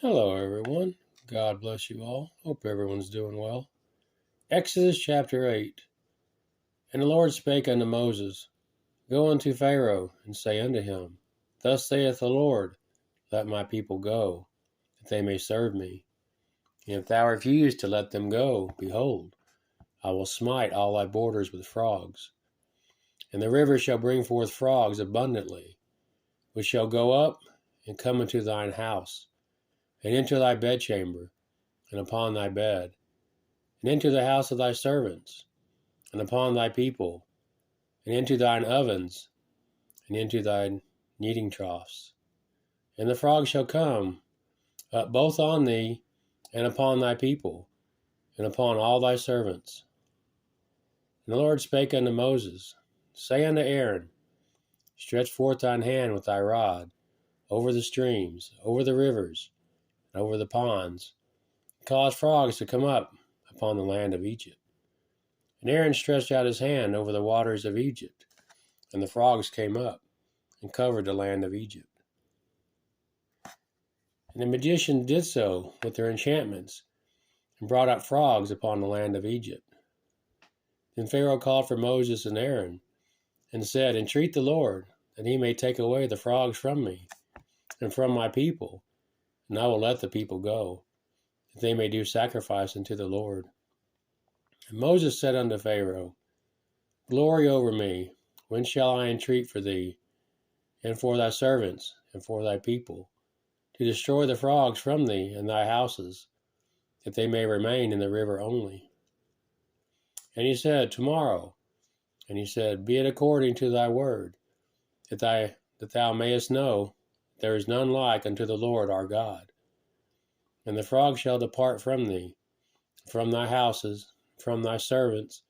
Hello, everyone. God bless you all. Hope everyone's doing well. Exodus chapter 8. And the Lord spake unto Moses, Go unto Pharaoh, and say unto him, Thus saith the Lord, Let my people go, that they may serve me. And if thou refuse to let them go, behold, I will smite all thy borders with frogs. And the river shall bring forth frogs abundantly, which shall go up and come into thine house, and into thy bedchamber, and upon thy bed, and into the house of thy servants, and upon thy people, and into thine ovens, and into thy kneading troughs. And the frogs shall come up both on thee, and upon thy people, and upon all thy servants. And the Lord spake unto Moses, Say unto Aaron, Stretch forth thine hand with thy rod over the streams, over the rivers, and over the ponds, and cause frogs to come up upon the land of Egypt. And Aaron stretched out his hand over the waters of Egypt, and the frogs came up, and covered the land of Egypt. And the magicians did so with their enchantments, and brought up frogs upon the land of Egypt. Then Pharaoh called for Moses and Aaron, and said, Entreat the Lord, that he may take away the frogs from me, and from my people, and I will let the people go, that they may do sacrifice unto the Lord. And Moses said unto Pharaoh, Glory over me, when shall I entreat for thee, and for thy servants, and for thy people, to destroy the frogs from thee and thy houses, that they may remain in the river only? And he said, Tomorrow. And he said, Be it according to thy word, that thou mayest know there is none like unto the Lord our God. And the frogs shall depart from thee, from thy houses, from thy servants,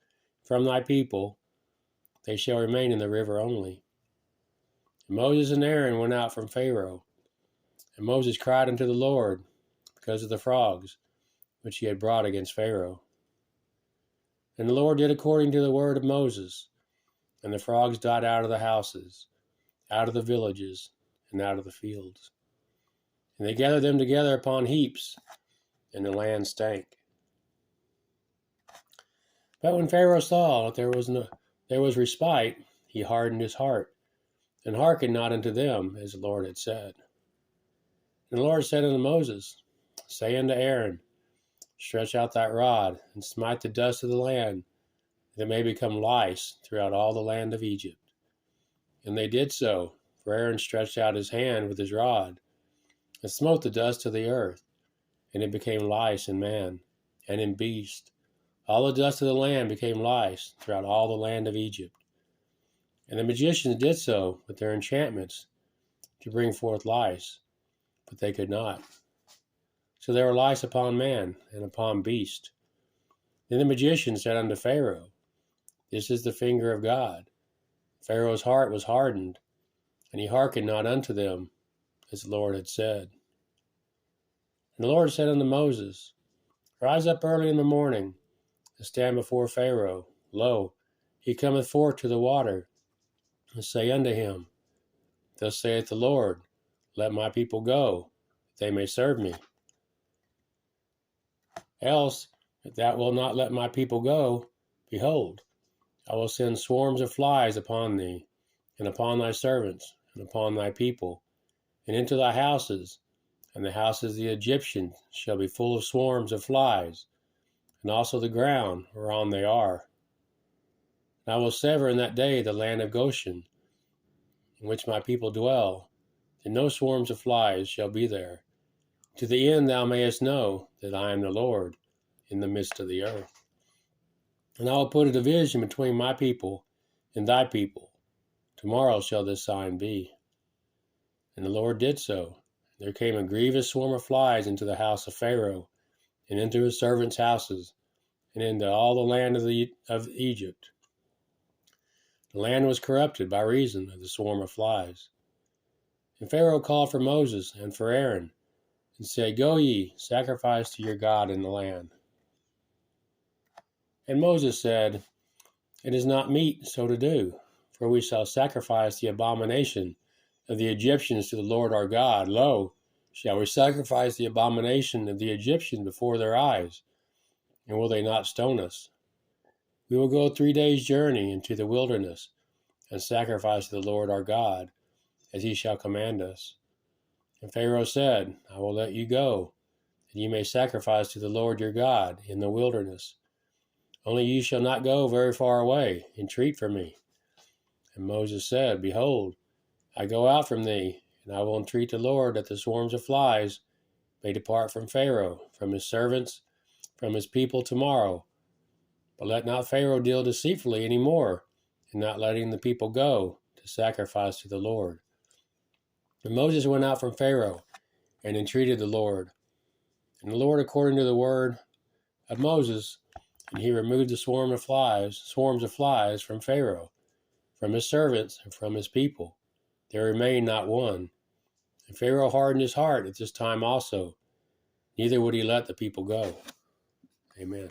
from thy people, they shall remain in the river only. And Moses and Aaron went out from Pharaoh, and Moses cried unto the Lord because of the frogs which he had brought against Pharaoh. And the Lord did according to the word of Moses, and the frogs died out of the houses, out of the villages, and out of the fields. And they gathered them together upon heaps, and the land stank. But when Pharaoh saw that there was respite, he hardened his heart, and hearkened not unto them, as the Lord had said. And the Lord said unto Moses, Say unto Aaron, Stretch out thy rod, and smite the dust of the land, that it may become lice throughout all the land of Egypt. And they did so, for Aaron stretched out his hand with his rod, and smote the dust of the earth, and it became lice in man, and in beast. All the dust of the land became lice throughout all the land of Egypt. And the magicians did so with their enchantments to bring forth lice, but they could not. So there were lice upon man and upon beast. Then the magician said unto Pharaoh, This is the finger of God. Pharaoh's heart was hardened, and he hearkened not unto them, as the Lord had said. And the Lord said unto Moses, Rise up early in the morning, and stand before Pharaoh. Lo, he cometh forth to the water, and say unto him, Thus saith the Lord, Let my people go, that they may serve me. Else, if thou wilt not let my people go, behold, I will send swarms of flies upon thee, and upon thy servants, and upon thy people, and into thy houses, and the houses of the Egyptians shall be full of swarms of flies, and also the ground whereon they are. And I will sever in that day the land of Goshen, in which my people dwell, and no swarms of flies shall be there, to the end thou mayest know that I am the Lord in the midst of the earth. And I will put a division between my people and thy people. Tomorrow shall this sign be. And the Lord did so. There came a grievous swarm of flies into the house of Pharaoh, and into his servants' houses, and into all the land of Egypt. The land was corrupted by reason of the swarm of flies. And Pharaoh called for Moses and for Aaron, and said, Go ye, sacrifice to your God in the land. And Moses said, It is not meet so to do, for we shall sacrifice the abomination of the Egyptians to the Lord our God. Lo, Shall we sacrifice the abomination of the Egyptians before their eyes? And will they not stone us? We will go 3 days' journey into the wilderness, and sacrifice to the Lord our God, as he shall command us. And Pharaoh said, I will let you go, that you may sacrifice to the Lord your God in the wilderness. Only you shall not go very far away. Entreat for me. And Moses said, Behold, I go out from thee, and I will entreat the Lord that the swarms of flies may depart from Pharaoh, from his servants, from his people tomorrow. But let not Pharaoh deal deceitfully any more, in not letting the people go to sacrifice to the Lord. And Moses went out from Pharaoh and entreated the Lord. And the Lord, according to the word of Moses, and he removed the swarms of flies from Pharaoh, from his servants, and from his people. There remained not one. And Pharaoh hardened his heart at this time also, neither would he let the people go. Amen.